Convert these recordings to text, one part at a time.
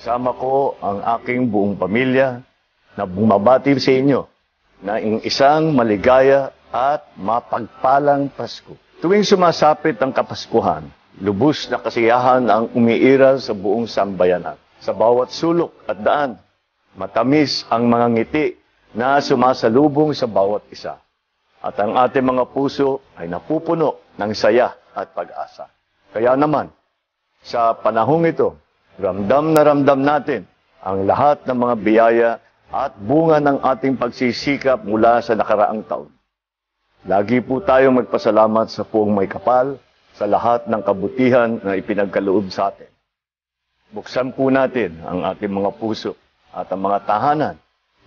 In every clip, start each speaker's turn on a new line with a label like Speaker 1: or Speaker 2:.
Speaker 1: Kasama ko ang aking buong pamilya na bumabati sa inyo na isang maligaya at mapagpalang Pasko. Tuwing sumasapit ang Kapaskuhan, lubos na kasiyahan ang umiiral sa buong sambayanan. Sa bawat sulok at daan, matamis ang mga ngiti na sumasalubong sa bawat isa. At ang ating mga puso ay napupuno ng saya at pag-asa. Kaya naman, sa panahong ito, ramdam na ramdam natin ang lahat ng mga biyaya at bunga ng ating pagsisikap mula sa nakaraang taon. Lagi po tayong magpasalamat sa Puong May Kapal sa lahat ng kabutihan na ipinagkaloob sa atin. Buksan po natin ang ating mga puso at ang mga tahanan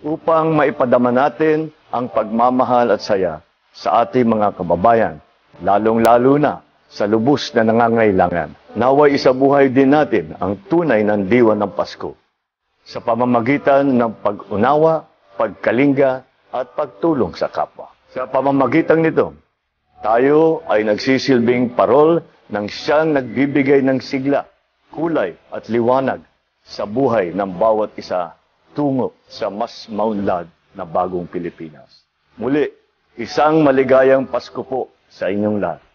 Speaker 1: upang maipadama natin ang pagmamahal at saya sa ating mga kababayan, lalong-lalo na sa lubos na nangangailangan. Naway isabuhay din natin ang tunay ng diwa ng Pasko sa pamamagitan ng pag-unawa, pagkalinga at pagtulong sa kapwa. Sa pamamagitan nito, tayo ay nagsisilbing parol ng siyang nagbibigay ng sigla, kulay at liwanag sa buhay ng bawat isa tungo sa mas maunlad na bagong Pilipinas. Muli, isang maligayang Pasko po sa inyong lahat.